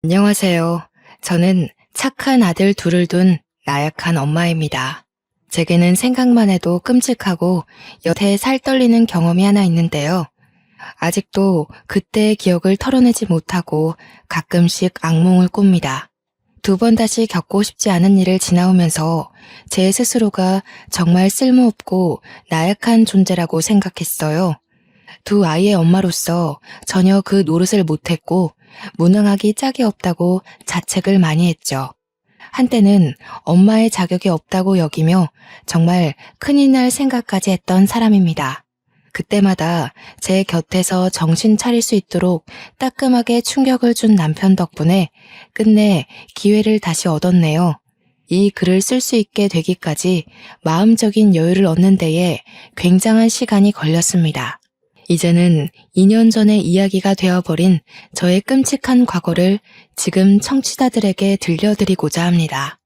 안녕하세요. 저는 착한 아들 둘을 둔 나약한 엄마입니다. 제게는 생각만 해도 끔찍하고 여태 살 떨리는 경험이 하나 있는데요. 아직도 그때의 기억을 털어내지 못하고 가끔씩 악몽을 꿉니다. 두 번 다시 겪고 싶지 않은 일을 지나오면서 제 스스로가 정말 쓸모없고 나약한 존재라고 생각했어요. 두 아이의 엄마로서 전혀 그 노릇을 못했고 무능하기 짝이 없다고 자책을 많이 했죠. 한때는 엄마의 자격이 없다고 여기며 정말 큰일 날 생각까지 했던 사람입니다. 그때마다 제 곁에서 정신 차릴 수 있도록 따끔하게 충격을 준 남편 덕분에 끝내 기회를 다시 얻었네요. 이 글을 쓸 수 있게 되기까지 마음적인 여유를 얻는 데에 굉장한 시간이 걸렸습니다. 이제는 2년 전의 이야기가 되어버린 저의 끔찍한 과거를 지금 청취자들에게 들려드리고자 합니다.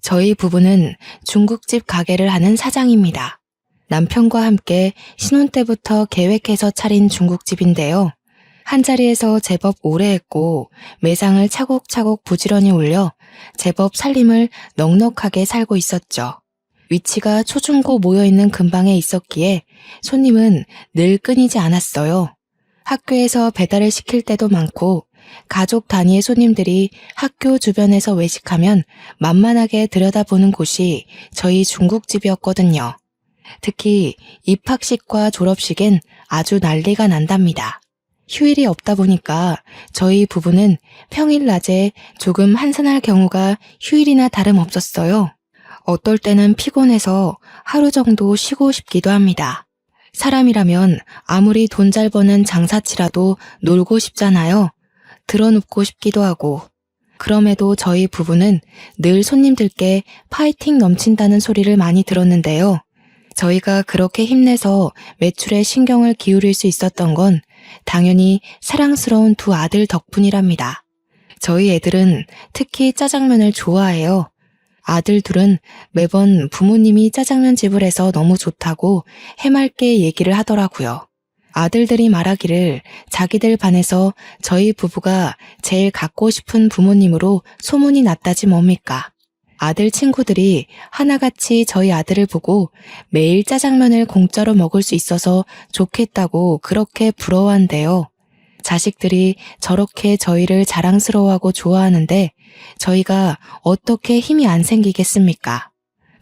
저희 부부는 중국집 가게를 하는 사장입니다. 남편과 함께 신혼 때부터 계획해서 차린 중국집인데요. 한자리에서 제법 오래 했고 매상을 차곡차곡 부지런히 올려 제법 살림을 넉넉하게 살고 있었죠. 위치가 초중고 모여있는 근방에 있었기에 손님은 늘 끊이지 않았어요. 학교에서 배달을 시킬 때도 많고 가족 단위의 손님들이 학교 주변에서 외식하면 만만하게 들여다보는 곳이 저희 중국집이었거든요. 특히 입학식과 졸업식엔 아주 난리가 난답니다. 휴일이 없다 보니까 저희 부부는 평일 낮에 조금 한산할 경우가 휴일이나 다름없었어요. 어떨 때는 피곤해서 하루 정도 쉬고 싶기도 합니다. 사람이라면 아무리 돈 잘 버는 장사치라도 놀고 싶잖아요. 드러눕고 싶기도 하고. 그럼에도 저희 부부는 늘 손님들께 파이팅 넘친다는 소리를 많이 들었는데요. 저희가 그렇게 힘내서 매출에 신경을 기울일 수 있었던 건 당연히 사랑스러운 두 아들 덕분이랍니다. 저희 애들은 특히 짜장면을 좋아해요. 아들 둘은 매번 부모님이 짜장면 집을 해서 너무 좋다고 해맑게 얘기를 하더라고요. 아들들이 말하기를 자기들 반에서 저희 부부가 제일 갖고 싶은 부모님으로 소문이 났다지 뭡니까. 아들 친구들이 하나같이 저희 아들을 보고 매일 짜장면을 공짜로 먹을 수 있어서 좋겠다고 그렇게 부러워한대요. 자식들이 저렇게 저희를 자랑스러워하고 좋아하는데 저희가 어떻게 힘이 안 생기겠습니까?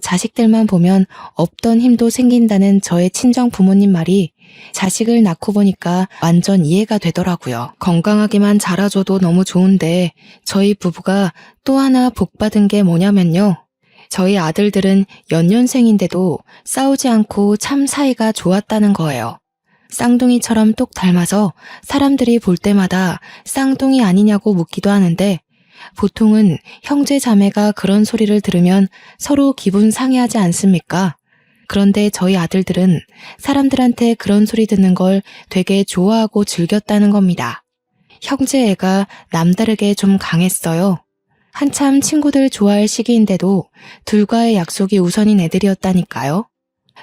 자식들만 보면 없던 힘도 생긴다는 저의 친정 부모님 말이 자식을 낳고 보니까 완전 이해가 되더라고요. 건강하게만 자라줘도 너무 좋은데 저희 부부가 또 하나 복받은 게 뭐냐면요. 저희 아들들은 연년생인데도 싸우지 않고 참 사이가 좋았다는 거예요. 쌍둥이처럼 똑 닮아서 사람들이 볼 때마다 쌍둥이 아니냐고 묻기도 하는데 보통은 형제 자매가 그런 소리를 들으면 서로 기분 상해하지 않습니까? 그런데 저희 아들들은 사람들한테 그런 소리 듣는 걸 되게 좋아하고 즐겼다는 겁니다. 형제 애가 남다르게 좀 강했어요. 한참 친구들 좋아할 시기인데도 둘과의 약속이 우선인 애들이었다니까요.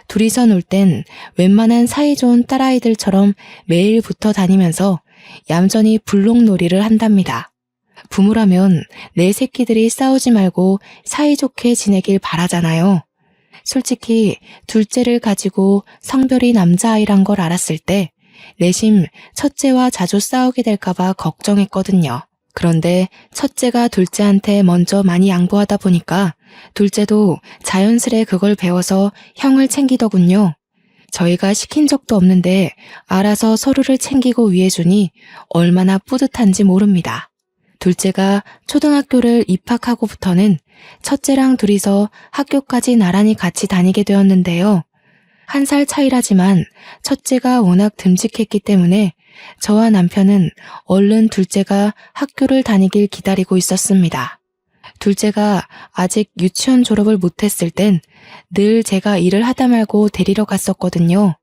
둘이서 놀 땐 웬만한 사이좋은 딸아이들처럼 매일 붙어 다니면서 얌전히 불록놀이를 한답니다. 부모라면 내 새끼들이 싸우지 말고 사이좋게 지내길 바라잖아요. 솔직히 둘째를 가지고 성별이 남자아이란 걸 알았을 때 내심 첫째와 자주 싸우게 될까봐 걱정했거든요. 그런데 첫째가 둘째한테 먼저 많이 양보하다 보니까 둘째도 자연스레 그걸 배워서 형을 챙기더군요. 저희가 시킨 적도 없는데 알아서 서로를 챙기고 위해주니 얼마나 뿌듯한지 모릅니다. 둘째가 초등학교를 입학하고부터는 첫째랑 둘이서 학교까지 나란히 같이 다니게 되었는데요. 1살 차이라지만 첫째가 워낙 듬직했기 때문에 저와 남편은 얼른 둘째가 학교를 다니길 기다리고 있었습니다. 둘째가 아직 유치원 졸업을 못했을 땐 늘 제가 일을 하다 말고 데리러 갔었거든요.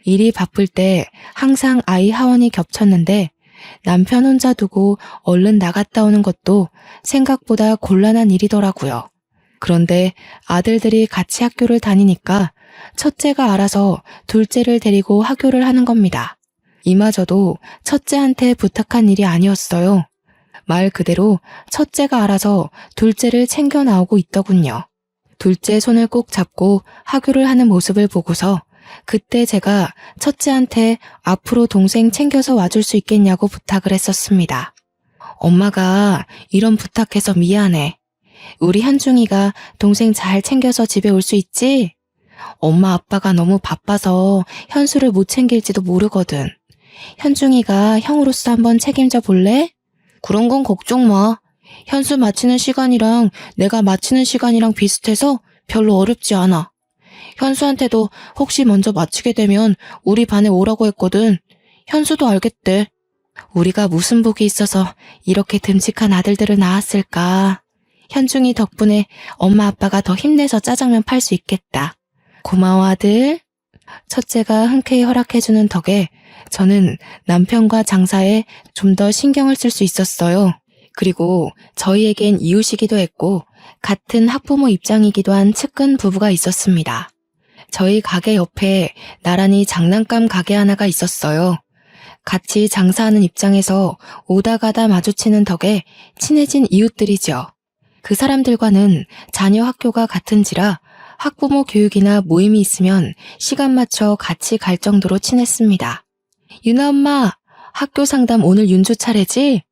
일이 바쁠 때 항상 아이 하원이 겹쳤는데 남편 혼자 두고 얼른 나갔다 오는 것도 생각보다 곤란한 일이더라고요. 그런데 아들들이 같이 학교를 다니니까 첫째가 알아서 둘째를 데리고 학교를 하는 겁니다. 이마저도 첫째한테 부탁한 일이 아니었어요. 말 그대로 첫째가 알아서 둘째를 챙겨 나오고 있더군요. 둘째 손을 꼭 잡고 하교를 하는 모습을 보고서 그때 제가 첫째한테 앞으로 동생 챙겨서 와줄 수 있겠냐고 부탁을 했었습니다. 엄마가 이런 부탁해서 미안해. 우리 현중이가 동생 잘 챙겨서 집에 올 수 있지? 엄마 아빠가 너무 바빠서 현수를 못 챙길지도 모르거든. 현중이가 형으로서 한번 책임져 볼래? 그런 건 걱정 마. 현수 마치는 시간이랑 내가 마치는 시간이랑 비슷해서 별로 어렵지 않아. 현수한테도 혹시 먼저 마치게 되면 우리 반에 오라고 했거든. 현수도 알겠대. 우리가 무슨 복이 있어서 이렇게 듬직한 아들들을 낳았을까. 현중이 덕분에 엄마 아빠가 더 힘내서 짜장면 팔 수 있겠다. 고마워 아들. 첫째가 흔쾌히 허락해주는 덕에 저는 남편과 장사에 좀 더 신경을 쓸 수 있었어요. 그리고 저희에겐 이웃이기도 했고 같은 학부모 입장이기도 한 측근 부부가 있었습니다. 저희 가게 옆에 나란히 장난감 가게 하나가 있었어요. 같이 장사하는 입장에서 오다 가다 마주치는 덕에 친해진 이웃들이죠. 그 사람들과는 자녀 학교가 같은지라 학부모 교육이나 모임이 있으면 시간 맞춰 같이 갈 정도로 친했습니다. 유나 엄마, 학교 상담 오늘 윤주 차례지?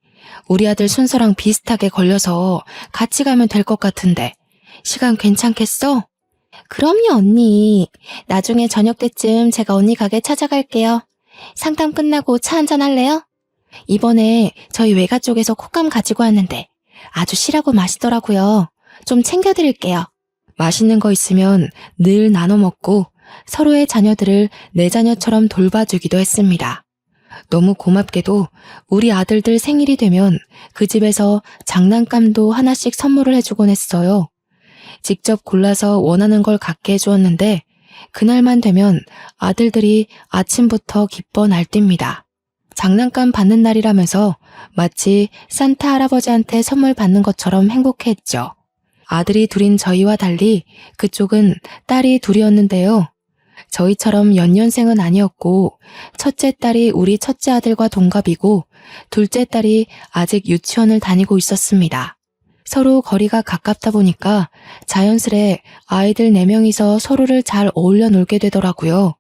우리 아들 순서랑 비슷하게 걸려서 같이 가면 될 것 같은데 시간 괜찮겠어? 그럼요 언니. 나중에 저녁 때쯤 제가 언니 가게 찾아갈게요. 상담 끝나고 차 한잔 할래요? 이번에 저희 외가 쪽에서 콧감 가지고 왔는데 아주 실하고 맛있더라고요. 좀 챙겨드릴게요. 맛있는 거 있으면 늘 나눠 먹고 서로의 자녀들을 내 자녀처럼 돌봐주기도 했습니다. 너무 고맙게도 우리 아들들 생일이 되면 그 집에서 장난감도 하나씩 선물을 해주곤 했어요. 직접 골라서 원하는 걸 갖게 해주었는데 그날만 되면 아들들이 아침부터 기뻐 날뜁니다. 장난감 받는 날이라면서 마치 산타 할아버지한테 선물 받는 것처럼 행복해했죠. 아들이 둘인 저희와 달리 그쪽은 딸이 둘이었는데요. 저희처럼 연년생은 아니었고 첫째 딸이 우리 첫째 아들과 동갑이고 둘째 딸이 아직 유치원을 다니고 있었습니다. 서로 거리가 가깝다 보니까 자연스레 아이들 4명이서 서로를 잘 어울려 놀게 되더라고요.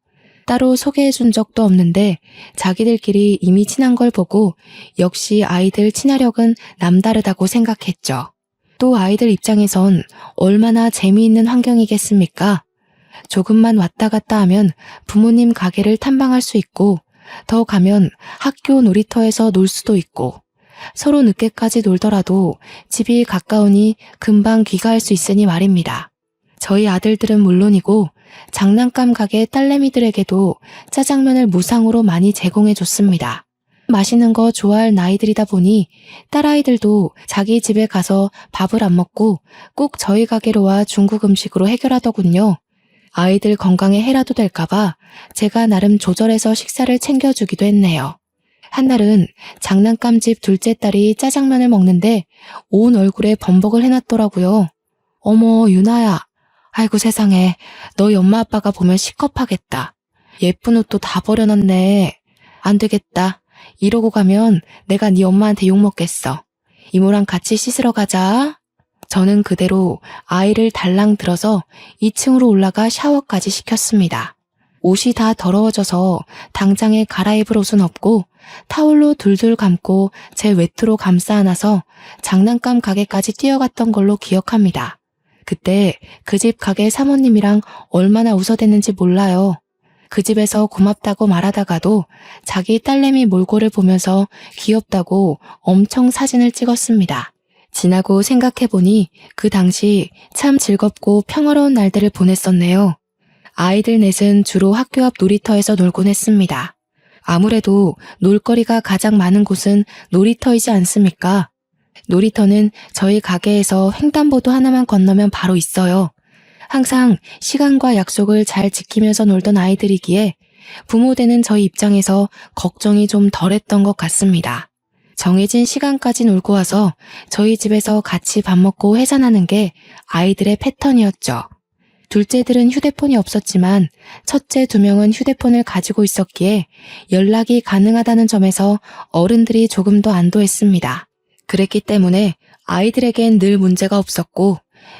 따로 소개해준 적도 없는데 자기들끼리 이미 친한 걸 보고 역시 아이들 친화력은 남다르다고 생각했죠. 또 아이들 입장에선 얼마나 재미있는 환경이겠습니까? 조금만 왔다 갔다 하면 부모님 가게를 탐방할 수 있고 더 가면 학교 놀이터에서 놀 수도 있고 서로 늦게까지 놀더라도 집이 가까우니 금방 귀가할 수 있으니 말입니다. 저희 아들들은 물론이고 장난감 가게 딸내미들에게도 짜장면을 무상으로 많이 제공해줬습니다. 맛있는 거 좋아할 나이들이다 보니 딸아이들도 자기 집에 가서 밥을 안 먹고 꼭 저희 가게로 와 중국 음식으로 해결하더군요. 아이들 건강에 해라도 될까봐 제가 나름 조절해서 식사를 챙겨주기도 했네요. 한날은 장난감집 둘째 딸이 짜장면을 먹는데 온 얼굴에 범벅을 해놨더라고요. 어머 유나야. 아이고 세상에 너희 엄마 아빠가 보면 시겁하겠다. 예쁜 옷도 다 버려놨네. 안 되겠다. 이러고 가면 내가 네 엄마한테 욕먹겠어. 이모랑 같이 씻으러 가자. 저는 그대로 아이를 달랑 들어서 2층으로 올라가 샤워까지 시켰습니다. 옷이 다 더러워져서 당장에 갈아입을 옷은 없고 타올로 둘둘 감고 제 외투로 감싸 안아서 장난감 가게까지 뛰어갔던 걸로 기억합니다. 그때 그 집 가게 사모님이랑 얼마나 웃어댔는지 몰라요. 그 집에서 고맙다고 말하다가도 자기 딸내미 몰골을 보면서 귀엽다고 엄청 사진을 찍었습니다. 지나고 생각해보니 그 당시 참 즐겁고 평화로운 날들을 보냈었네요. 아이들 넷은 주로 학교 앞 놀이터에서 놀곤 했습니다. 아무래도 놀거리가 가장 많은 곳은 놀이터이지 않습니까? 놀이터는 저희 가게에서 횡단보도 하나만 건너면 바로 있어요. 항상 시간과 약속을 잘 지키면서 놀던 아이들이기에 부모 되는 저희 입장에서 걱정이 좀 덜했던 것 같습니다. 정해진 시간까지 놀고 와서 저희 집에서 같이 밥 먹고 해산하는 게 아이들의 패턴이었죠. 둘째들은 휴대폰이 없었지만 첫째 2명은 휴대폰을 가지고 있었기에 연락이 가능하다는 점에서 어른들이 조금 더 안도했습니다. 그랬기 때문에 아이들에겐 늘 문제가 없었고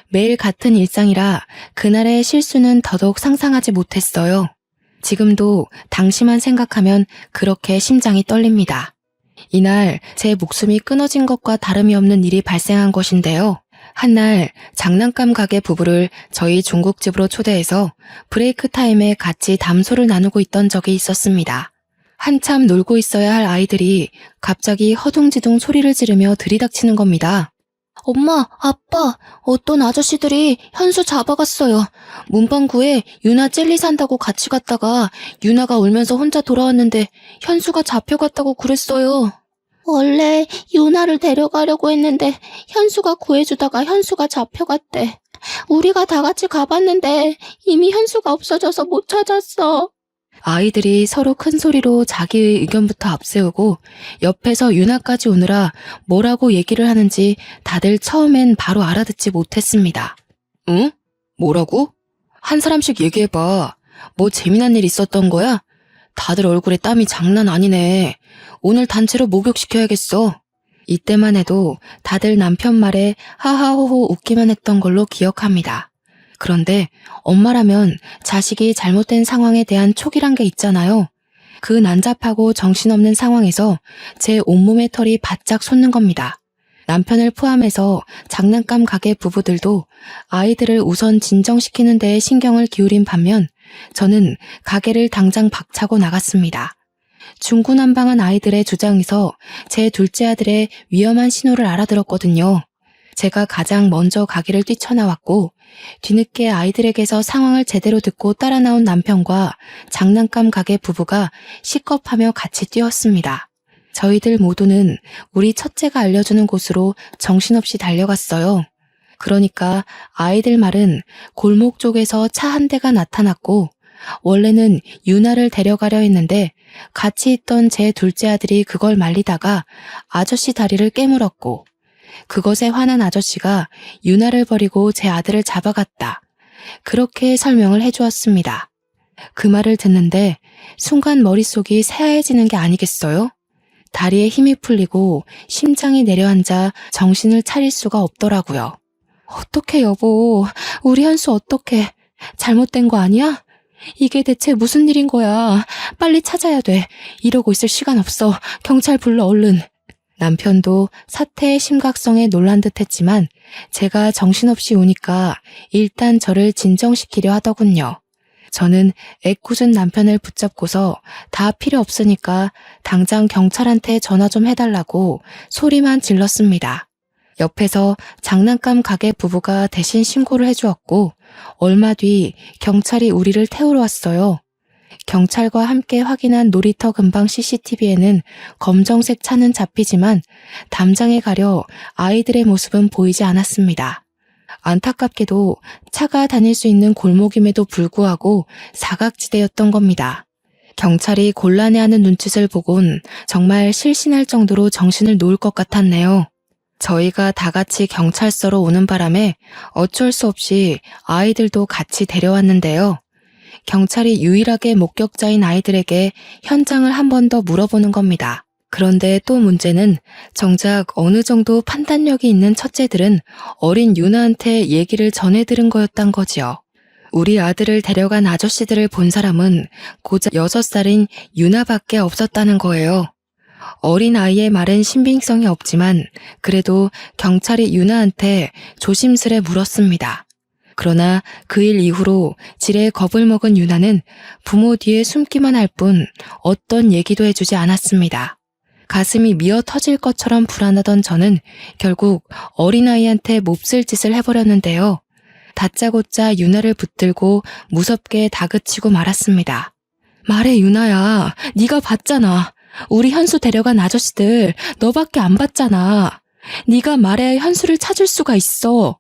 매일 같은 일상이라 그날의 실수는 더더욱 상상하지 못했어요. 지금도 당시만 생각하면 그렇게 심장이 떨립니다. 이날 제 목숨이 끊어진 것과 다름이 없는 일이 발생한 것인데요. 한날 장난감 가게 부부를 저희 중국집으로 초대해서 브레이크 타임에 같이 담소를 나누고 있던 적이 있었습니다. 한참 놀고 있어야 할 아이들이 갑자기 허둥지둥 소리를 지르며 들이닥치는 겁니다. 엄마, 아빠, 어떤 아저씨들이 현수 잡아갔어요. 문방구에 유나 젤리 산다고 같이 갔다가 유나가 울면서 혼자 돌아왔는데 현수가 잡혀갔다고 그랬어요. 원래 유나를 데려가려고 했는데 현수가 구해주다가 현수가 잡혀갔대. 우리가 다 같이 가봤는데 이미 현수가 없어져서 못 찾았어. 아이들이 서로 큰 소리로 자기의 의견부터 앞세우고 옆에서 유나까지 오느라 뭐라고 얘기를 하는지 다들 처음엔 바로 알아듣지 못했습니다. 응? 뭐라고? 한 사람씩 얘기해봐. 뭐 재미난 일 있었던 거야? 다들 얼굴에 땀이 장난 아니네. 오늘 단체로 목욕시켜야겠어. 이때만 해도 다들 남편 말에 하하호호 웃기만 했던 걸로 기억합니다. 그런데 엄마라면 자식이 잘못된 상황에 대한 촉이란 게 있잖아요. 그 난잡하고 정신없는 상황에서 제 온몸의 털이 바짝 솟는 겁니다. 남편을 포함해서 장난감 가게 부부들도 아이들을 우선 진정시키는 데에 신경을 기울인 반면 저는 가게를 당장 박차고 나갔습니다. 중구난방한 아이들의 주장에서 제 둘째 아들의 위험한 신호를 알아들었거든요. 제가 가장 먼저 가게를 뛰쳐나왔고 뒤늦게 아이들에게서 상황을 제대로 듣고 따라 나온 남편과 장난감 가게 부부가 시겁하며 같이 뛰었습니다. 저희들 모두는 우리 첫째가 알려주는 곳으로 정신없이 달려갔어요. 그러니까 아이들 말은 골목 쪽에서 차 한 대가 나타났고 원래는 유나를 데려가려 했는데 같이 있던 제 둘째 아들이 그걸 말리다가 아저씨 다리를 깨물었고 그것에 화난 아저씨가 유나를 버리고 제 아들을 잡아갔다. 그렇게 설명을 해주었습니다. 그 말을 듣는데 순간 머릿속이 새하얘지는 게 아니겠어요? 다리에 힘이 풀리고 심장이 내려앉아 정신을 차릴 수가 없더라고요. 어떡해 여보, 우리 현수 어떡해. 잘못된 거 아니야? 이게 대체 무슨 일인 거야. 빨리 찾아야 돼. 이러고 있을 시간 없어. 경찰 불러 얼른. 남편도 사태의 심각성에 놀란 듯 했지만 제가 정신없이 우니까 일단 저를 진정시키려 하더군요. 저는 애꿎은 남편을 붙잡고서 다 필요 없으니까 당장 경찰한테 전화 좀 해달라고 소리만 질렀습니다. 옆에서 장난감 가게 부부가 대신 신고를 해주었고 얼마 뒤 경찰이 우리를 태우러 왔어요. 경찰과 함께 확인한 놀이터 근방 CCTV에는 검정색 차는 잡히지만 담장에 가려 아이들의 모습은 보이지 않았습니다. 안타깝게도 차가 다닐 수 있는 골목임에도 불구하고 사각지대였던 겁니다. 경찰이 곤란해하는 눈짓을 보곤 정말 실신할 정도로 정신을 놓을 것 같았네요. 저희가 다 같이 경찰서로 오는 바람에 어쩔 수 없이 아이들도 같이 데려왔는데요. 경찰이 유일하게 목격자인 아이들에게 현장을 한 번 더 물어보는 겁니다. 그런데 또 문제는 정작 어느 정도 판단력이 있는 첫째들은 어린 유나한테 얘기를 전해 들은 거였단 거지요. 우리 아들을 데려간 아저씨들을 본 사람은 고작 6살인 유나밖에 없었다는 거예요. 어린 아이의 말엔 신빙성이 없지만 그래도 경찰이 유나한테 조심스레 물었습니다. 그러나 그 일 이후로 지레 겁을 먹은 유나는 부모 뒤에 숨기만 할 뿐 어떤 얘기도 해주지 않았습니다. 가슴이 미어 터질 것처럼 불안하던 저는 결국 어린아이한테 몹쓸 짓을 해버렸는데요. 다짜고짜 유나를 붙들고 무섭게 다그치고 말았습니다. 말해 유나야, 네가 봤잖아. 우리 현수 데려간 아저씨들 너밖에 안 봤잖아. 네가 말해야 현수를 찾을 수가 있어.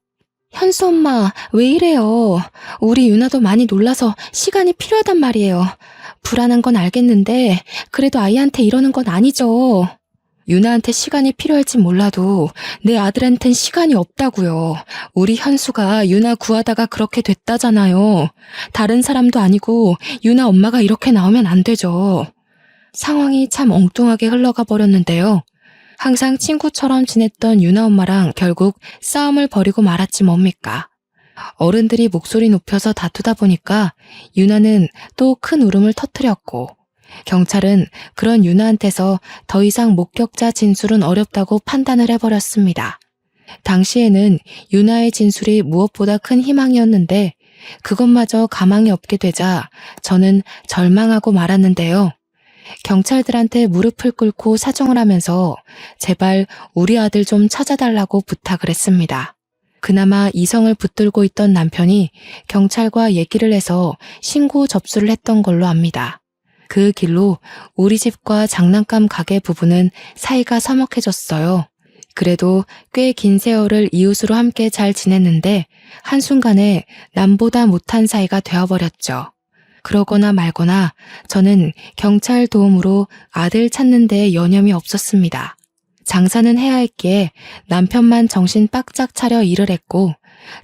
현수 엄마, 왜 이래요? 우리 유나도 많이 놀라서 시간이 필요하단 말이에요. 불안한 건 알겠는데 그래도 아이한테 이러는 건 아니죠. 유나한테 시간이 필요할진 몰라도 내 아들한텐 시간이 없다고요. 우리 현수가 유나 구하다가 그렇게 됐다잖아요. 다른 사람도 아니고 유나 엄마가 이렇게 나오면 안 되죠. 상황이 참 엉뚱하게 흘러가 버렸는데요. 항상 친구처럼 지냈던 유나 엄마랑 결국 싸움을 벌이고 말았지 뭡니까. 어른들이 목소리 높여서 다투다 보니까 유나는 또 큰 울음을 터뜨렸고, 경찰은 그런 유나한테서 더 이상 목격자 진술은 어렵다고 판단을 해버렸습니다. 당시에는 유나의 진술이 무엇보다 큰 희망이었는데 그것마저 가망이 없게 되자 저는 절망하고 말았는데요. 경찰들한테 무릎을 꿇고 사정을 하면서 제발 우리 아들 좀 찾아달라고 부탁을 했습니다. 그나마 이성을 붙들고 있던 남편이 경찰과 얘기를 해서 신고 접수를 했던 걸로 압니다. 그 길로 우리 집과 장난감 가게 부부는 사이가 서먹해졌어요. 그래도 꽤 긴 세월을 이웃으로 함께 잘 지냈는데 한순간에 남보다 못한 사이가 되어버렸죠. 그러거나 말거나 저는 경찰 도움으로 아들 찾는 데 여념이 없었습니다. 장사는 해야 했기에 남편만 정신 바짝 차려 일을 했고,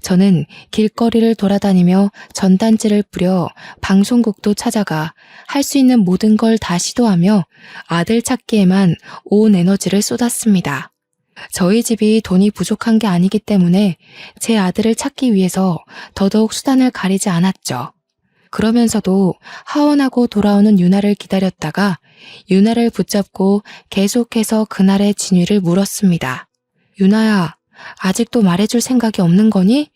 저는 길거리를 돌아다니며 전단지를 뿌려 방송국도 찾아가 할 수 있는 모든 걸 다 시도하며 아들 찾기에만 온 에너지를 쏟았습니다. 저희 집이 돈이 부족한 게 아니기 때문에 제 아들을 찾기 위해서 더더욱 수단을 가리지 않았죠. 그러면서도 하원하고 돌아오는 유나를 기다렸다가 유나를 붙잡고 계속해서 그날의 진위를 물었습니다. 유나야, 아직도 말해줄 생각이 없는 거니?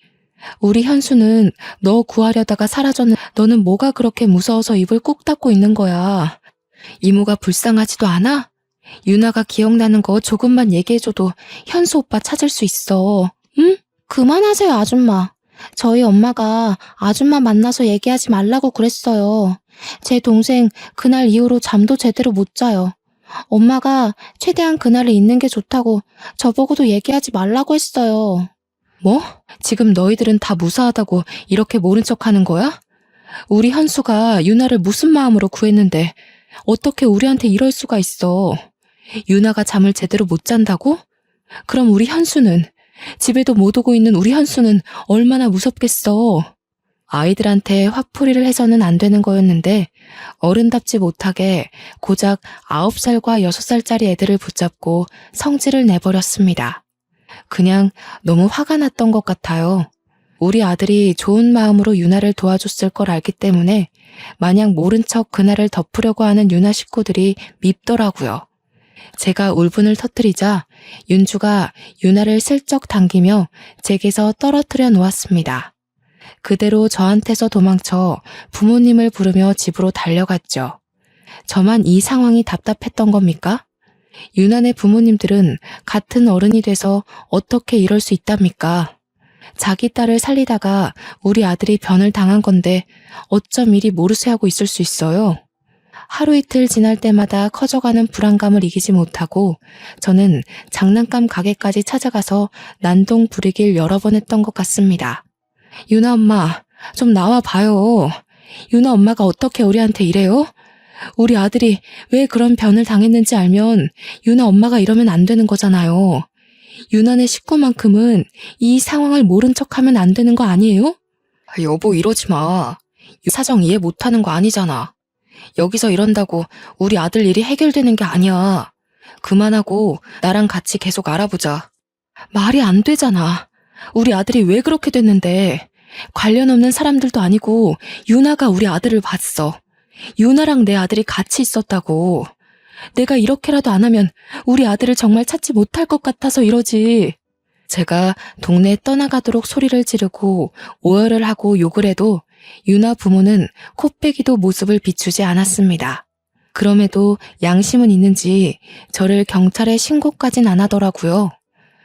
우리 현수는 너 구하려다가 사라졌는데 너는 뭐가 그렇게 무서워서 입을 꾹 닫고 있는 거야? 이모가 불쌍하지도 않아? 유나가 기억나는 거 조금만 얘기해줘도 현수 오빠 찾을 수 있어. 응? 그만하세요, 아줌마. 저희 엄마가 아줌마 만나서 얘기하지 말라고 그랬어요. 제 동생 그날 이후로 잠도 제대로 못 자요. 엄마가 최대한 그날을 잊는 게 좋다고 저보고도 얘기하지 말라고 했어요. 뭐? 지금 너희들은 다 무사하다고 이렇게 모른 척하는 거야? 우리 현수가 유나를 무슨 마음으로 구했는데 어떻게 우리한테 이럴 수가 있어? 유나가 잠을 제대로 못 잔다고? 그럼 우리 현수는, 집에도 못 오고 있는 우리 현수는 얼마나 무섭겠어. 아이들한테 화풀이를 해서는 안 되는 거였는데 어른답지 못하게 고작 9살과 6살짜리 애들을 붙잡고 성질을 내버렸습니다. 그냥 너무 화가 났던 것 같아요. 우리 아들이 좋은 마음으로 유나를 도와줬을 걸 알기 때문에 마냥 모른 척 그날을 덮으려고 하는 유나 식구들이 밉더라고요. 제가 울분을 터뜨리자 윤주가 유나를 슬쩍 당기며 제게서 떨어뜨려 놓았습니다. 그대로 저한테서 도망쳐 부모님을 부르며 집으로 달려갔죠. 저만 이 상황이 답답했던 겁니까? 유나네 부모님들은 같은 어른이 돼서 어떻게 이럴 수 있답니까? 자기 딸을 살리다가 우리 아들이 변을 당한 건데 어쩜 이리 모르쇠하고 있을 수 있어요? 하루 이틀 지날 때마다 커져가는 불안감을 이기지 못하고 저는 장난감 가게까지 찾아가서 난동 부리길 여러 번 했던 것 같습니다. 유나 엄마, 좀 나와 봐요. 유나 엄마가 어떻게 우리한테 이래요? 우리 아들이 왜 그런 변을 당했는지 알면 유나 엄마가 이러면 안 되는 거잖아요. 유나네 식구만큼은 이 상황을 모른 척하면 안 되는 거 아니에요? 여보, 이러지 마. 사정 이해 못하는 거 아니잖아. 여기서 이런다고 우리 아들 일이 해결되는 게 아니야. 그만하고 나랑 같이 계속 알아보자. 말이 안 되잖아. 우리 아들이 왜 그렇게 됐는데. 관련 없는 사람들도 아니고 유나가 우리 아들을 봤어. 유나랑 내 아들이 같이 있었다고. 내가 이렇게라도 안 하면 우리 아들을 정말 찾지 못할 것 같아서 이러지. 제가 동네에 떠나가도록 소리를 지르고 오열을 하고 욕을 해도 유나 부모는 코빼기도 모습을 비추지 않았습니다. 그럼에도 양심은 있는지 저를 경찰에 신고까진 안 하더라고요.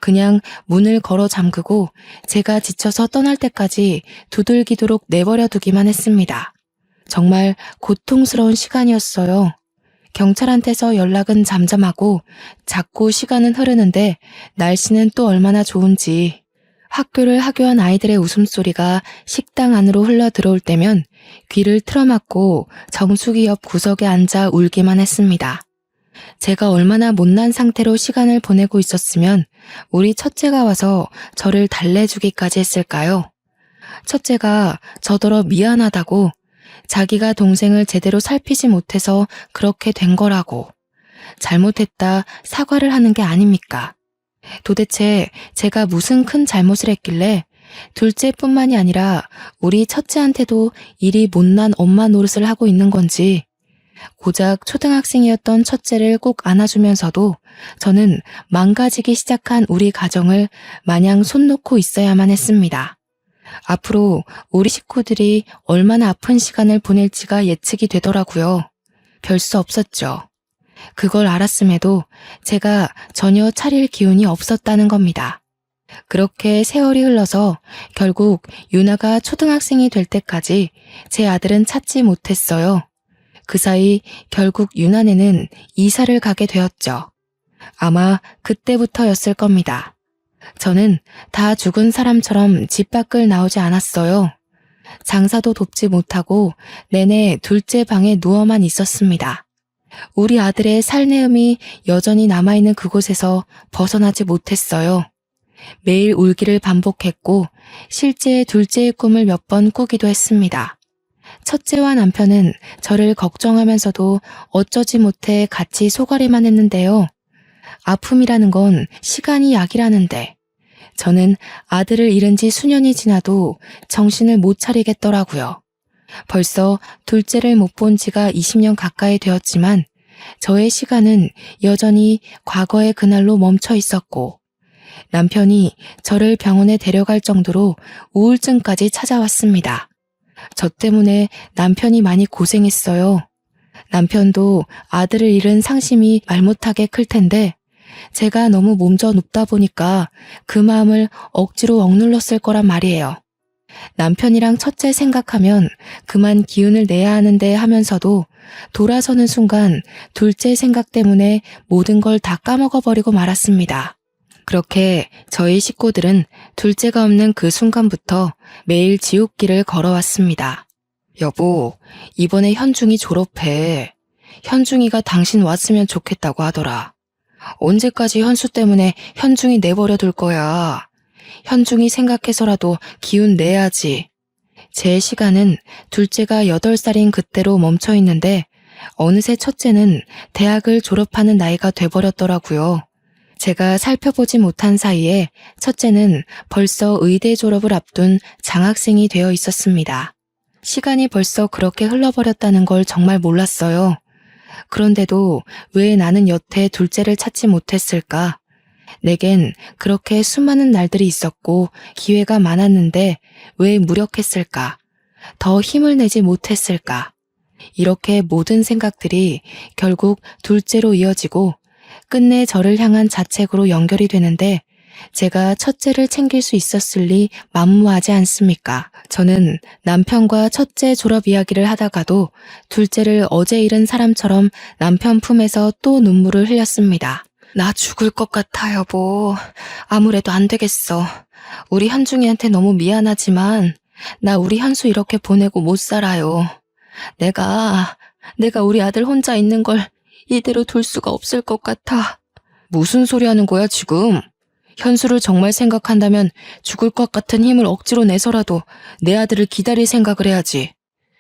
그냥 문을 걸어 잠그고 제가 지쳐서 떠날 때까지 두들기도록 내버려 두기만 했습니다. 정말 고통스러운 시간이었어요. 경찰한테서 연락은 잠잠하고 자꾸 시간은 흐르는데 날씨는 또 얼마나 좋은지. 학교를 하교한 아이들의 웃음소리가 식당 안으로 흘러 들어올 때면 귀를 틀어막고 정수기 옆 구석에 앉아 울기만 했습니다. 제가 얼마나 못난 상태로 시간을 보내고 있었으면 우리 첫째가 와서 저를 달래주기까지 했을까요? 첫째가 저더러 미안하다고, 자기가 동생을 제대로 살피지 못해서 그렇게 된 거라고, 잘못했다 사과를 하는 게 아닙니까? 도대체 제가 무슨 큰 잘못을 했길래 둘째뿐만이 아니라 우리 첫째한테도 이리 못난 엄마 노릇을 하고 있는 건지, 고작 초등학생이었던 첫째를 꼭 안아주면서도 저는 망가지기 시작한 우리 가정을 마냥 손 놓고 있어야만 했습니다. 앞으로 우리 식구들이 얼마나 아픈 시간을 보낼지가 예측이 되더라고요. 별 수 없었죠. 그걸 알았음에도 제가 전혀 차릴 기운이 없었다는 겁니다. 그렇게 세월이 흘러서 결국 유나가 초등학생이 될 때까지 제 아들은 찾지 못했어요. 그 사이 결국 유나네는 이사를 가게 되었죠. 아마 그때부터였을 겁니다. 저는 다 죽은 사람처럼 집 밖을 나오지 않았어요. 장사도 돕지 못하고 내내 둘째 방에 누워만 있었습니다. 우리 아들의 살내음이 여전히 남아있는 그곳에서 벗어나지 못했어요. 매일 울기를 반복했고 실제 둘째의 꿈을 몇 번 꾸기도 했습니다. 첫째와 남편은 저를 걱정하면서도 어쩌지 못해 같이 소가리만 했는데요. 아픔이라는 건 시간이 약이라는데 저는 아들을 잃은 지 수년이 지나도 정신을 못 차리겠더라고요. 벌써 둘째를 못 본 지가 20년 가까이 되었지만 저의 시간은 여전히 과거의 그날로 멈춰 있었고 남편이 저를 병원에 데려갈 정도로 우울증까지 찾아왔습니다. 저 때문에 남편이 많이 고생했어요. 남편도 아들을 잃은 상심이 말 못하게 클 텐데 제가 너무 몸져 눕다 보니까 그 마음을 억지로 억눌렀을 거란 말이에요. 남편이랑 첫째 생각하면 그만 기운을 내야 하는데 하면서도 돌아서는 순간 둘째 생각 때문에 모든 걸 다 까먹어버리고 말았습니다. 그렇게 저희 식구들은 둘째가 없는 그 순간부터 매일 지옥길을 걸어왔습니다. 여보, 이번에 현중이 졸업해. 현중이가 당신 왔으면 좋겠다고 하더라. 언제까지 현수 때문에 현중이 내버려 둘 거야. 현중이 생각해서라도 기운 내야지. 제 시간은 둘째가 8살인 그때로 멈춰 있는데 어느새 첫째는 대학을 졸업하는 나이가 돼버렸더라고요. 제가 살펴보지 못한 사이에 첫째는 벌써 의대 졸업을 앞둔 장학생이 되어 있었습니다. 시간이 벌써 그렇게 흘러버렸다는 걸 정말 몰랐어요. 그런데도 왜 나는 여태 둘째를 찾지 못했을까? 내겐 그렇게 수많은 날들이 있었고 기회가 많았는데 왜 무력했을까? 더 힘을 내지 못했을까? 이렇게 모든 생각들이 결국 둘째로 이어지고 끝내 저를 향한 자책으로 연결이 되는데 제가 첫째를 챙길 수 있었을 리 만무하지 않습니까? 저는 남편과 첫째 졸업 이야기를 하다가도 둘째를 어제 잃은 사람처럼 남편 품에서 또 눈물을 흘렸습니다. 나 죽을 것 같아, 여보. 아무래도 안 되겠어. 우리 현중이한테 너무 미안하지만 나 우리 현수 이렇게 보내고 못 살아요. 내가 우리 아들 혼자 있는 걸 이대로 둘 수가 없을 것 같아. 무슨 소리 하는 거야, 지금? 현수를 정말 생각한다면 죽을 것 같은 힘을 억지로 내서라도 내 아들을 기다릴 생각을 해야지.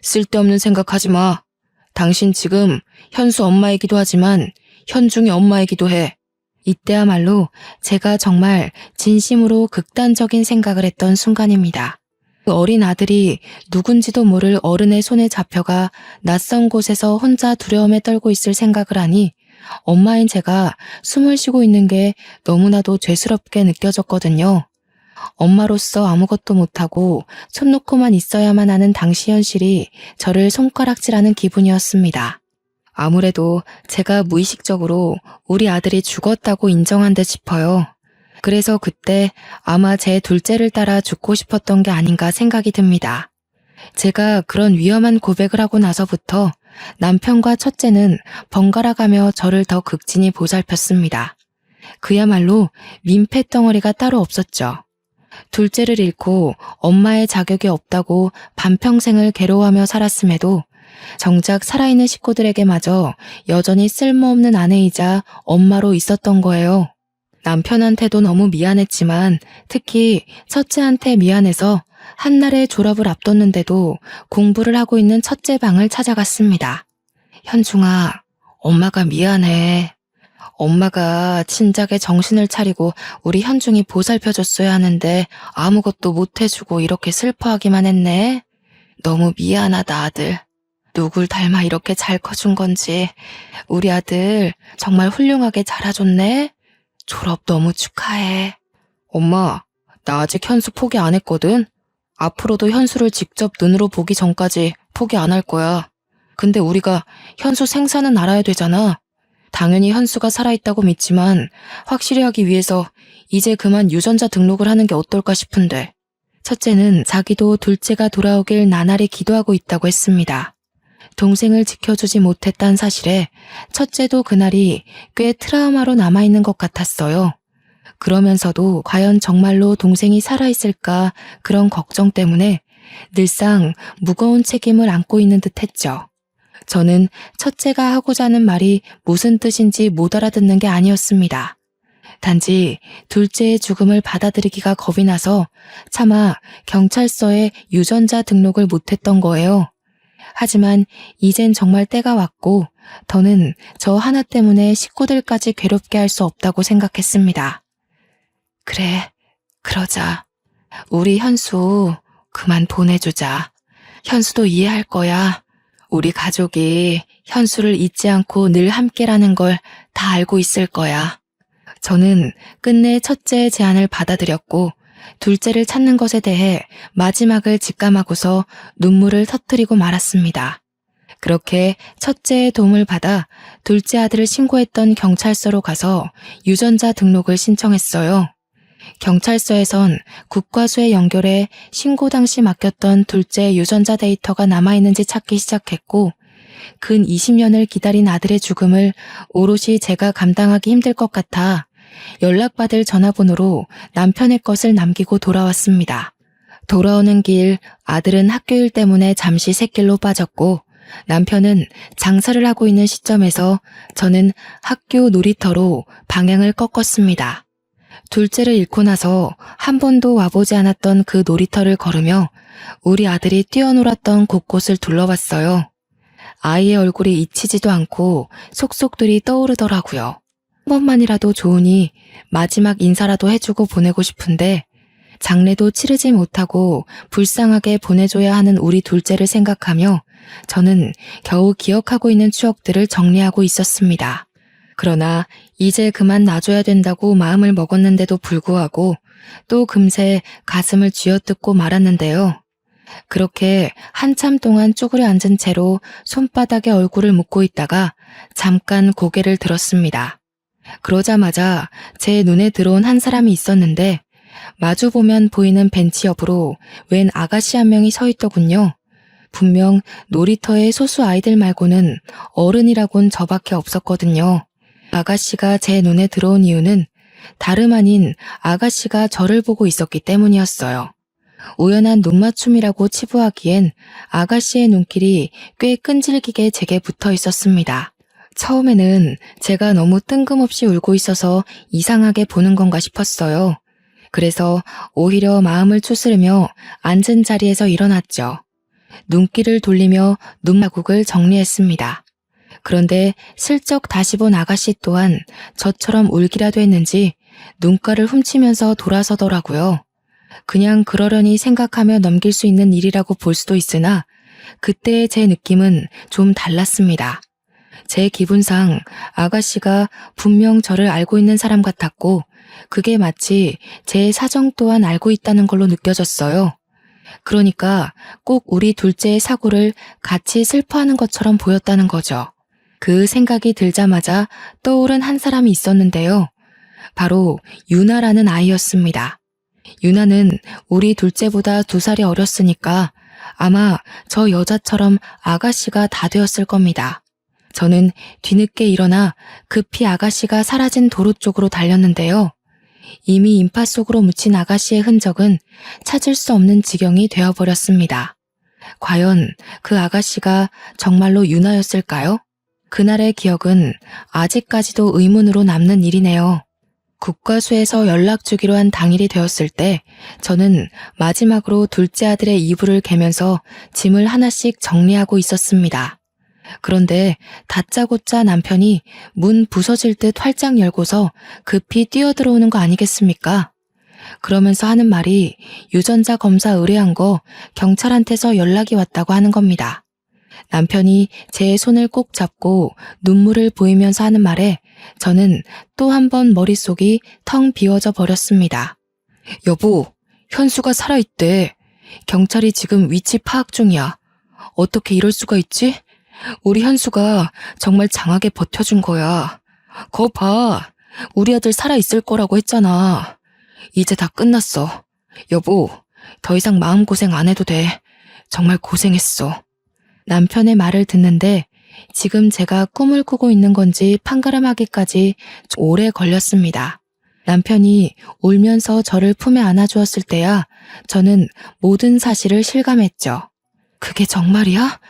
쓸데없는 생각하지 마. 당신 지금 현수 엄마이기도 하지만 현중이 엄마이기도 해. 이때야말로 제가 정말 진심으로 극단적인 생각을 했던 순간입니다. 그 어린 아들이 누군지도 모를 어른의 손에 잡혀가 낯선 곳에서 혼자 두려움에 떨고 있을 생각을 하니 엄마인 제가 숨을 쉬고 있는 게 너무나도 죄스럽게 느껴졌거든요. 엄마로서 아무것도 못하고 손 놓고만 있어야만 하는 당시 현실이 저를 손가락질하는 기분이었습니다. 아무래도 제가 무의식적으로 우리 아들이 죽었다고 인정한 듯 싶어요. 그래서 그때 아마 제 둘째를 따라 죽고 싶었던 게 아닌가 생각이 듭니다. 제가 그런 위험한 고백을 하고 나서부터 남편과 첫째는 번갈아가며 저를 더 극진히 보살폈습니다. 그야말로 민폐 덩어리가 따로 없었죠. 둘째를 잃고 엄마의 자격이 없다고 반평생을 괴로워하며 살았음에도 정작 살아있는 식구들에게마저 여전히 쓸모없는 아내이자 엄마로 있었던 거예요. 남편한테도 너무 미안했지만 특히 첫째한테 미안해서 한날의 졸업을 앞뒀는데도 공부를 하고 있는 첫째 방을 찾아갔습니다. 현중아, 엄마가 미안해. 엄마가 진작에 정신을 차리고 우리 현중이 보살펴줬어야 하는데 아무것도 못해주고 이렇게 슬퍼하기만 했네. 너무 미안하다, 아들. 누굴 닮아 이렇게 잘 커준 건지. 우리 아들 정말 훌륭하게 자라줬네. 졸업 너무 축하해. 엄마, 나 아직 현수 포기 안 했거든. 앞으로도 현수를 직접 눈으로 보기 전까지 포기 안 할 거야. 근데 우리가 현수 생사는 알아야 되잖아. 당연히 현수가 살아있다고 믿지만 확실히 하기 위해서 이제 그만 유전자 등록을 하는 게 어떨까 싶은데. 첫째는 자기도 둘째가 돌아오길 나날이 기도하고 있다고 했습니다. 동생을 지켜주지 못했다는 사실에 첫째도 그날이 꽤 트라우마로 남아있는 것 같았어요. 그러면서도 과연 정말로 동생이 살아있을까 그런 걱정 때문에 늘상 무거운 책임을 안고 있는 듯 했죠. 저는 첫째가 하고자 하는 말이 무슨 뜻인지 못 알아듣는 게 아니었습니다. 단지 둘째의 죽음을 받아들이기가 겁이 나서 차마 경찰서에 유전자 등록을 못했던 거예요. 하지만 이젠 정말 때가 왔고 더는 저 하나 때문에 식구들까지 괴롭게 할 수 없다고 생각했습니다. 그래, 그러자. 우리 현수 그만 보내주자. 현수도 이해할 거야. 우리 가족이 현수를 잊지 않고 늘 함께라는 걸 다 알고 있을 거야. 저는 끝내 첫째의 제안을 받아들였고 둘째를 찾는 것에 대해 마지막을 직감하고서 눈물을 터뜨리고 말았습니다. 그렇게 첫째의 도움을 받아 둘째 아들을 신고했던 경찰서로 가서 유전자 등록을 신청했어요. 경찰서에선 국과수에 연결해 신고 당시 맡겼던 둘째의 유전자 데이터가 남아있는지 찾기 시작했고 근 20년을 기다린 아들의 죽음을 오롯이 제가 감당하기 힘들 것 같아 연락받을 전화번호로 남편의 것을 남기고 돌아왔습니다. 돌아오는 길 아들은 학교 일 때문에 잠시 샛길로 빠졌고 남편은 장사를 하고 있는 시점에서 저는 학교 놀이터로 방향을 꺾었습니다. 둘째를 잃고 나서 한 번도 와보지 않았던 그 놀이터를 걸으며 우리 아들이 뛰어놀았던 곳곳을 둘러봤어요. 아이의 얼굴이 잊히지도 않고 속속들이 떠오르더라고요. 한 번만이라도 좋으니 마지막 인사라도 해주고 보내고 싶은데 장례도 치르지 못하고 불쌍하게 보내줘야 하는 우리 둘째를 생각하며 저는 겨우 기억하고 있는 추억들을 정리하고 있었습니다. 그러나 이제 그만 놔줘야 된다고 마음을 먹었는데도 불구하고 또 금세 가슴을 쥐어뜯고 말았는데요. 그렇게 한참 동안 쪼그려 앉은 채로 손바닥에 얼굴을 묻고 있다가 잠깐 고개를 들었습니다. 그러자마자 제 눈에 들어온 한 사람이 있었는데 마주보면 보이는 벤치 옆으로 웬 아가씨 한 명이 서 있더군요. 분명 놀이터의 소수 아이들 말고는 어른이라곤 저밖에 없었거든요. 아가씨가 제 눈에 들어온 이유는 다름 아닌 아가씨가 저를 보고 있었기 때문이었어요. 우연한 눈맞춤이라고 치부하기엔 아가씨의 눈길이 꽤 끈질기게 제게 붙어 있었습니다. 처음에는 제가 너무 뜬금없이 울고 있어서 이상하게 보는 건가 싶었어요. 그래서 오히려 마음을 추스르며 앉은 자리에서 일어났죠. 눈길을 돌리며 눈마국을 정리했습니다. 그런데 슬쩍 다시 본 아가씨 또한 저처럼 울기라도 했는지 눈가를 훔치면서 돌아서더라고요. 그냥 그러려니 생각하며 넘길 수 있는 일이라고 볼 수도 있으나 그때의 제 느낌은 좀 달랐습니다. 제 기분상 아가씨가 분명 저를 알고 있는 사람 같았고 그게 마치 제 사정 또한 알고 있다는 걸로 느껴졌어요. 그러니까 꼭 우리 둘째의 사고를 같이 슬퍼하는 것처럼 보였다는 거죠. 그 생각이 들자마자 떠오른 한 사람이 있었는데요. 바로 유나라는 아이였습니다. 유나는 우리 둘째보다 2살이 어렸으니까 아마 저 여자처럼 아가씨가 다 되었을 겁니다. 저는 뒤늦게 일어나 급히 아가씨가 사라진 도로 쪽으로 달렸는데요. 이미 인파 속으로 묻힌 아가씨의 흔적은 찾을 수 없는 지경이 되어버렸습니다. 과연 그 아가씨가 정말로 유나였을까요? 그날의 기억은 아직까지도 의문으로 남는 일이네요. 국과수에서 연락 주기로 한 당일이 되었을 때 저는 마지막으로 둘째 아들의 이불을 개면서 짐을 하나씩 정리하고 있었습니다. 그런데 다짜고짜 남편이 문 부서질 듯 활짝 열고서 급히 뛰어들어오는 거 아니겠습니까? 그러면서 하는 말이 유전자 검사 의뢰한 거 경찰한테서 연락이 왔다고 하는 겁니다. 남편이 제 손을 꼭 잡고 눈물을 보이면서 하는 말에 저는 또 한 번 머릿속이 텅 비워져 버렸습니다. 여보, 현수가 살아있대. 경찰이 지금 위치 파악 중이야. 어떻게 이럴 수가 있지? 우리 현수가 정말 장하게 버텨준 거야. 거 봐. 우리 아들 살아있을 거라고 했잖아. 이제 다 끝났어. 여보, 더 이상 마음고생 안 해도 돼. 정말 고생했어. 남편의 말을 듣는데 지금 제가 꿈을 꾸고 있는 건지 판가름하기까지 오래 걸렸습니다. 남편이 울면서 저를 품에 안아주었을 때야 저는 모든 사실을 실감했죠. 그게 정말이야?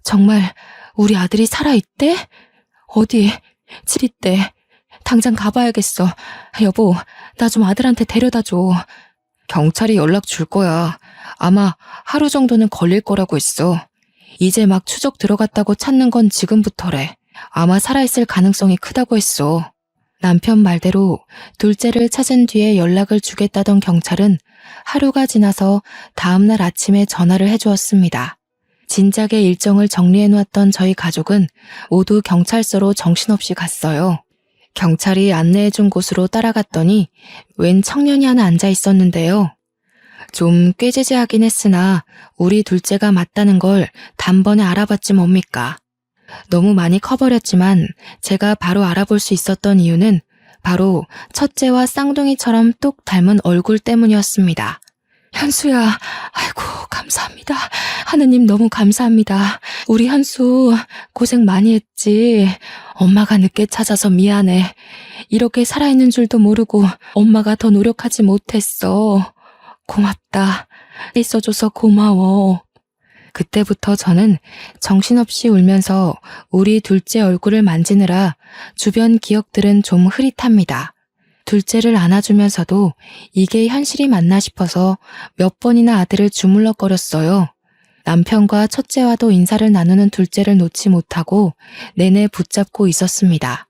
정말 우리 아들이 살아있대? 어디? 치리대. 당장 가봐야겠어. 여보, 나 좀 아들한테 데려다 줘. 경찰이 연락 줄 거야. 아마 하루 정도는 걸릴 거라고 했어. 이제 막 추적 들어갔다고 찾는 건 지금부터래. 아마 살아있을 가능성이 크다고 했어. 남편 말대로 둘째를 찾은 뒤에 연락을 주겠다던 경찰은 하루가 지나서 다음날 아침에 전화를 해주었습니다. 진작에 일정을 정리해놓았던 저희 가족은 모두 경찰서로 정신없이 갔어요. 경찰이 안내해준 곳으로 따라갔더니 웬 청년이 하나 앉아 있었는데요. 좀 꾀지지하긴 했으나 우리 둘째가 맞다는 걸 단번에 알아봤지 뭡니까. 너무 많이 커버렸지만 제가 바로 알아볼 수 있었던 이유는 바로 첫째와 쌍둥이처럼 똑 닮은 얼굴 때문이었습니다. 현수야, 아이고 감사합니다. 하느님 너무 감사합니다. 우리 현수 고생 많이 했지. 엄마가 늦게 찾아서 미안해. 이렇게 살아있는 줄도 모르고 엄마가 더 노력하지 못했어. 고맙다. 있어줘서 고마워. 그때부터 저는 정신없이 울면서 우리 둘째 얼굴을 만지느라 주변 기억들은 좀 흐릿합니다. 둘째를 안아주면서도 이게 현실이 맞나 싶어서 몇 번이나 아들을 주물럭거렸어요. 남편과 첫째와도 인사를 나누는 둘째를 놓지 못하고 내내 붙잡고 있었습니다.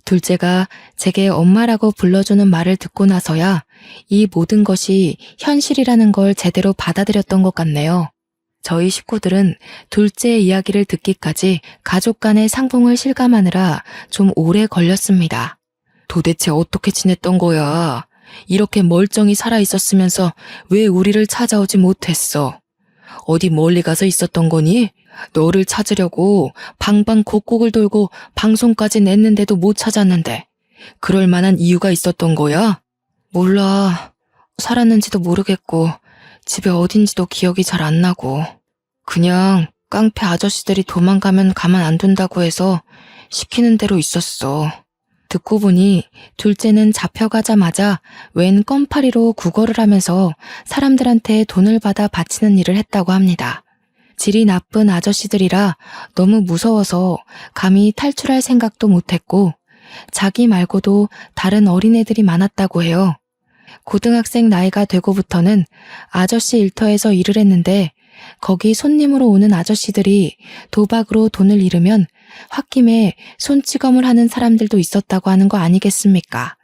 둘째가 제게 엄마라고 불러주는 말을 듣고 나서야 이 모든 것이 현실이라는 걸 제대로 받아들였던 것 같네요. 저희 식구들은 둘째의 이야기를 듣기까지 가족 간의 상봉을 실감하느라 좀 오래 걸렸습니다. 도대체 어떻게 지냈던 거야? 이렇게 멀쩡히 살아있었으면서 왜 우리를 찾아오지 못했어? 어디 멀리 가서 있었던 거니? 너를 찾으려고 방방곡곡을 돌고 방송까지 냈는데도 못 찾았는데 그럴 만한 이유가 있었던 거야? 몰라. 살았는지도 모르겠고 집에 어딘지도 기억이 잘 안 나고 그냥 깡패 아저씨들이 도망가면 가만 안 둔다고 해서 시키는 대로 있었어. 듣고 보니 둘째는 잡혀가자마자 웬 껌파리로 구걸을 하면서 사람들한테 돈을 받아 바치는 일을 했다고 합니다. 질이 나쁜 아저씨들이라 너무 무서워서 감히 탈출할 생각도 못했고 자기 말고도 다른 어린애들이 많았다고 해요. 고등학생 나이가 되고부터는 아저씨 일터에서 일을 했는데 거기 손님으로 오는 아저씨들이 도박으로 돈을 잃으면 홧김에 손찌검을 하는 사람들도 있었다고 하는 거 아니겠습니까?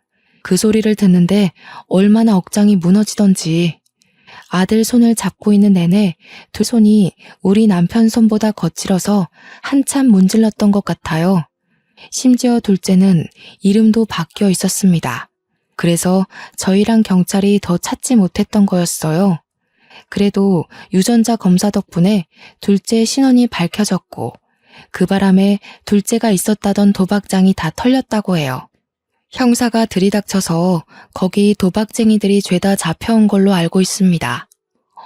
그 소리를 듣는데 얼마나 억장이 무너지던지. 아들 손을 잡고 있는 내내 두 손이 우리 남편 손보다 거칠어서 한참 문질렀던 것 같아요. 심지어 둘째는 이름도 바뀌어 있었습니다. 그래서 저희랑 경찰이 더 찾지 못했던 거였어요. 그래도 유전자 검사 덕분에 둘째의 신원이 밝혀졌고 그 바람에 둘째가 있었다던 도박장이 다 털렸다고 해요. 형사가 들이닥쳐서 거기 도박쟁이들이 죄다 잡혀온 걸로 알고 있습니다.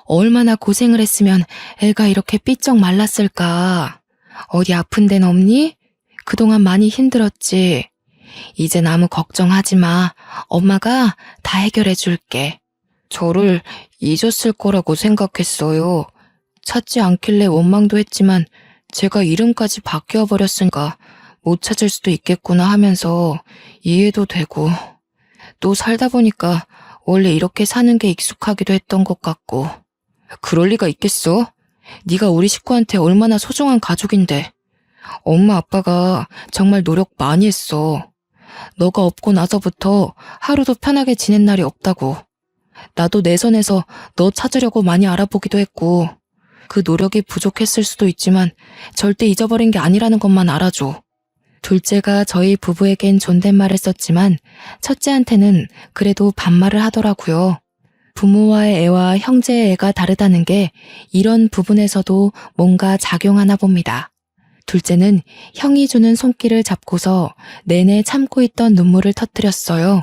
얼마나 고생을 했으면 애가 이렇게 삐쩍 말랐을까. 어디 아픈 데는 없니? 그동안 많이 힘들었지. 이젠 아무 걱정하지 마. 엄마가 다 해결해 줄게. 저를 잊었을 거라고 생각했어요. 찾지 않길래 원망도 했지만 제가 이름까지 바뀌어 버렸으니까 못 찾을 수도 있겠구나 하면서 이해도 되고 또 살다 보니까 원래 이렇게 사는 게 익숙하기도 했던 것 같고. 그럴 리가 있겠어? 네가 우리 식구한테 얼마나 소중한 가족인데. 엄마 아빠가 정말 노력 많이 했어. 너가 없고 나서부터 하루도 편하게 지낸 날이 없다고. 나도 내 선에서 너 찾으려고 많이 알아보기도 했고, 그 노력이 부족했을 수도 있지만 절대 잊어버린 게 아니라는 것만 알아줘. 둘째가 저희 부부에겐 존댓말을 썼지만 첫째한테는 그래도 반말을 하더라고요. 부모와의 애와 형제의 애가 다르다는 게 이런 부분에서도 뭔가 작용하나 봅니다. 둘째는 형이 주는 손길을 잡고서 내내 참고 있던 눈물을 터뜨렸어요.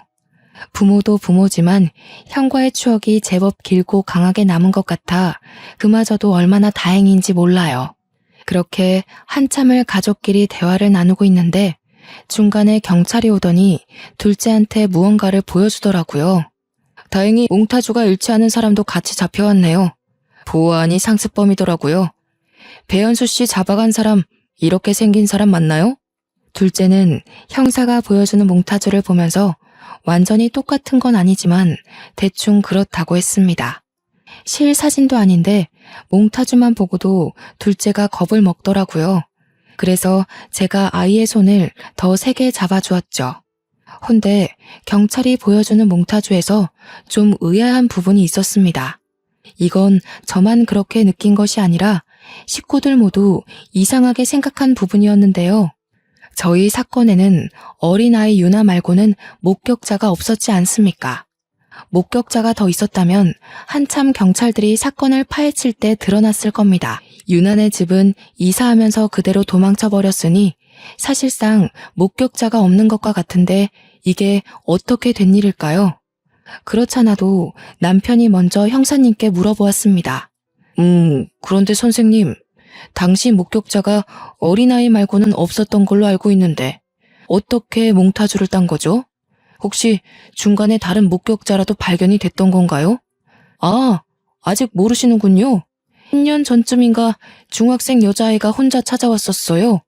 부모도 부모지만 형과의 추억이 제법 길고 강하게 남은 것 같아 그마저도 얼마나 다행인지 몰라요. 그렇게 한참을 가족끼리 대화를 나누고 있는데 중간에 경찰이 오더니 둘째한테 무언가를 보여주더라고요. 다행히 몽타주가 잃지 않은 사람도 같이 잡혀왔네요. 보안이 상습범이더라고요. 배현수 씨 잡아간 사람 이렇게 생긴 사람 맞나요? 둘째는 형사가 보여주는 몽타주를 보면서 완전히 똑같은 건 아니지만 대충 그렇다고 했습니다. 실 사진도 아닌데 몽타주만 보고도 둘째가 겁을 먹더라고요. 그래서 제가 아이의 손을 더 세게 잡아주었죠. 헌데 경찰이 보여주는 몽타주에서 좀 의아한 부분이 있었습니다. 이건 저만 그렇게 느낀 것이 아니라 식구들 모두 이상하게 생각한 부분이었는데요. 저희 사건에는 어린아이 유나 말고는 목격자가 없었지 않습니까? 목격자가 더 있었다면 한참 경찰들이 사건을 파헤칠 때 드러났을 겁니다. 유나네 집은 이사하면서 그대로 도망쳐버렸으니 사실상 목격자가 없는 것과 같은데 이게 어떻게 된 일일까요? 그렇잖아도 남편이 먼저 형사님께 물어보았습니다. 그런데 선생님, 당시 목격자가 어린아이 말고는 없었던 걸로 알고 있는데 어떻게 몽타주를 딴 거죠? 혹시 중간에 다른 목격자라도 발견이 됐던 건가요? 아, 아직 모르시는군요. 10년 전쯤인가 중학생 여자아이가 혼자 찾아왔었어요.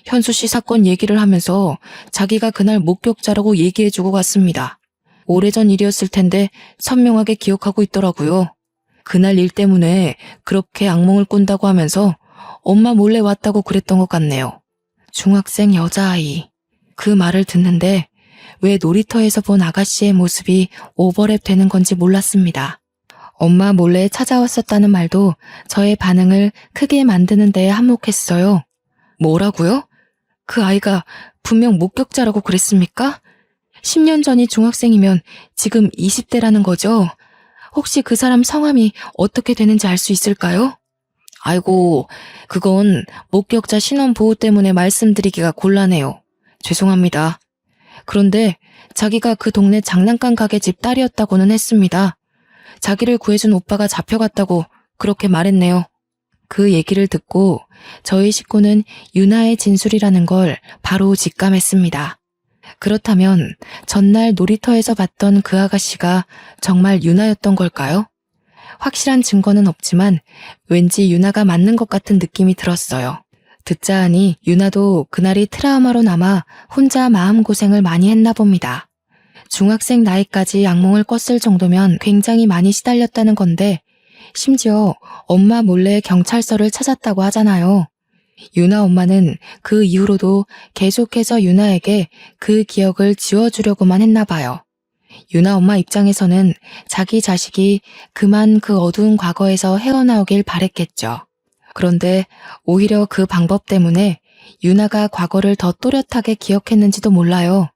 현수 씨 사건 얘기를 하면서 자기가 그날 목격자라고 얘기해주고 갔습니다. 오래전 일이었을 텐데 선명하게 기억하고 있더라고요. 그날 일 때문에 그렇게 악몽을 꾼다고 하면서 엄마 몰래 왔다고 그랬던 것 같네요. 중학생 여자아이. 그 말을 듣는데 왜 놀이터에서 본 아가씨의 모습이 오버랩 되는 건지 몰랐습니다. 엄마 몰래 찾아왔었다는 말도 저의 반응을 크게 만드는 데에 한몫했어요. 뭐라고요? 그 아이가 분명 목격자라고 그랬습니까? 10년 전이 중학생이면 지금 20대라는 거죠? 혹시 그 사람 성함이 어떻게 되는지 알 수 있을까요? 아이고, 그건 목격자 신원 보호 때문에 말씀드리기가 곤란해요. 죄송합니다. 그런데 자기가 그 동네 장난감 가게 집 딸이었다고는 했습니다. 자기를 구해준 오빠가 잡혀갔다고 그렇게 말했네요. 그 얘기를 듣고 저희 식구는 유나의 진술이라는 걸 바로 직감했습니다. 그렇다면 전날 놀이터에서 봤던 그 아가씨가 정말 유나였던 걸까요? 확실한 증거는 없지만 왠지 유나가 맞는 것 같은 느낌이 들었어요. 듣자 하니 유나도 그날이 트라우마로 남아 혼자 마음고생을 많이 했나 봅니다. 중학생 나이까지 악몽을 꿨을 정도면 굉장히 많이 시달렸다는 건데 심지어 엄마 몰래 경찰서를 찾았다고 하잖아요. 유나 엄마는 그 이후로도 계속해서 유나에게 그 기억을 지워주려고만 했나 봐요. 유나 엄마 입장에서는 자기 자식이 그만 그 어두운 과거에서 헤어나오길 바랬겠죠. 그런데 오히려 그 방법 때문에 유나가 과거를 더 또렷하게 기억했는지도 몰라요.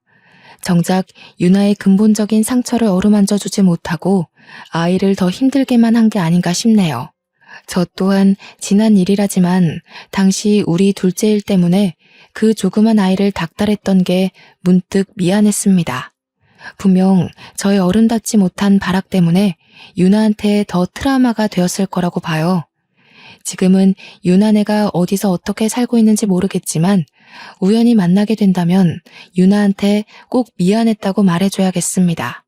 정작 유나의 근본적인 상처를 어루만져 주지 못하고 아이를 더 힘들게만 한 게 아닌가 싶네요. 저 또한 지난 일이라지만 당시 우리 둘째 일 때문에 그 조그만 아이를 닥달했던 게 문득 미안했습니다. 분명 저의 어른답지 못한 발악 때문에 유나한테 더 트라우마가 되었을 거라고 봐요. 지금은 유나네가 어디서 어떻게 살고 있는지 모르겠지만 우연히 만나게 된다면 유나한테 꼭 미안했다고 말해줘야겠습니다.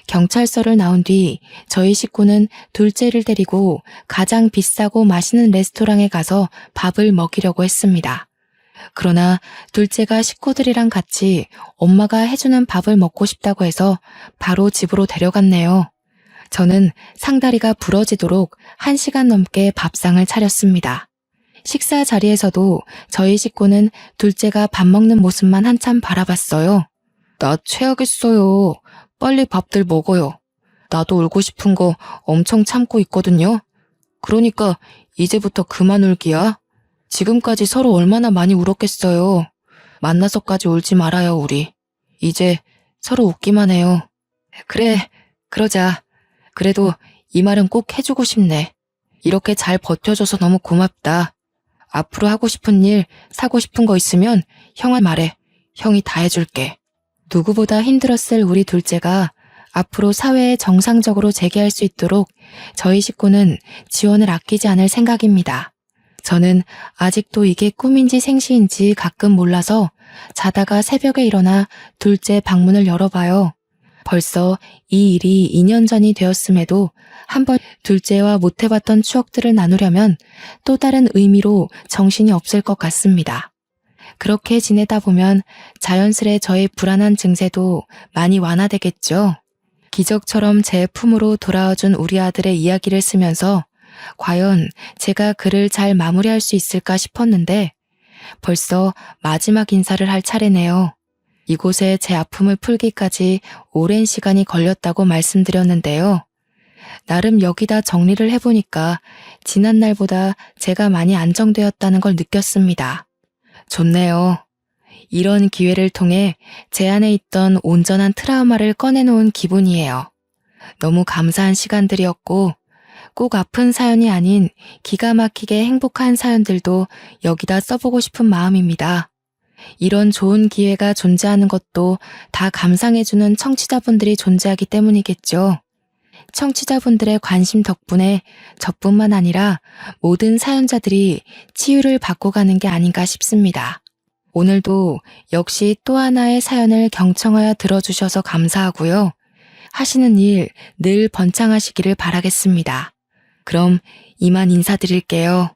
경찰서를 나온 뒤 저희 식구는 둘째를 데리고 가장 비싸고 맛있는 레스토랑에 가서 밥을 먹이려고 했습니다. 그러나 둘째가 식구들이랑 같이 엄마가 해주는 밥을 먹고 싶다고 해서 바로 집으로 데려갔네요. 저는 상다리가 부러지도록 1시간 넘게 밥상을 차렸습니다. 식사 자리에서도 저희 식구는 둘째가 밥 먹는 모습만 한참 바라봤어요. 나 체하겠어요. 빨리 밥들 먹어요. 나도 울고 싶은 거 엄청 참고 있거든요. 그러니까 이제부터 그만 울기야. 지금까지 서로 얼마나 많이 울었겠어요. 만나서까지 울지 말아요, 우리. 이제 서로 웃기만 해요. 그래, 그러자. 그래도 이 말은 꼭 해주고 싶네. 이렇게 잘 버텨줘서 너무 고맙다. 앞으로 하고 싶은 일, 사고 싶은 거 있으면 형한테 말해. 형이 다 해줄게. 누구보다 힘들었을 우리 둘째가 앞으로 사회에 정상적으로 재기할 수 있도록 저희 식구는 지원을 아끼지 않을 생각입니다. 저는 아직도 이게 꿈인지 생시인지 가끔 몰라서 자다가 새벽에 일어나 둘째 방문을 열어봐요. 벌써 이 일이 2년 전이 되었음에도 한번 둘째와 못해봤던 추억들을 나누려면 또 다른 의미로 정신이 없을 것 같습니다. 그렇게 지내다 보면 자연스레 저의 불안한 증세도 많이 완화되겠죠. 기적처럼 제 품으로 돌아와준 우리 아들의 이야기를 쓰면서 과연 제가 글을 잘 마무리할 수 있을까 싶었는데 벌써 마지막 인사를 할 차례네요. 이곳에 제 아픔을 풀기까지 오랜 시간이 걸렸다고 말씀드렸는데요. 나름 여기다 정리를 해보니까 지난날보다 제가 많이 안정되었다는 걸 느꼈습니다. 좋네요. 이런 기회를 통해 제 안에 있던 온전한 트라우마를 꺼내놓은 기분이에요. 너무 감사한 시간들이었고 꼭 아픈 사연이 아닌 기가 막히게 행복한 사연들도 여기다 써보고 싶은 마음입니다. 이런 좋은 기회가 존재하는 것도 다 감상해주는 청취자분들이 존재하기 때문이겠죠. 청취자분들의 관심 덕분에 저뿐만 아니라 모든 사연자들이 치유를 받고 가는 게 아닌가 싶습니다. 오늘도 역시 또 하나의 사연을 경청하여 들어주셔서 감사하고요. 하시는 일 늘 번창하시기를 바라겠습니다. 그럼 이만 인사드릴게요.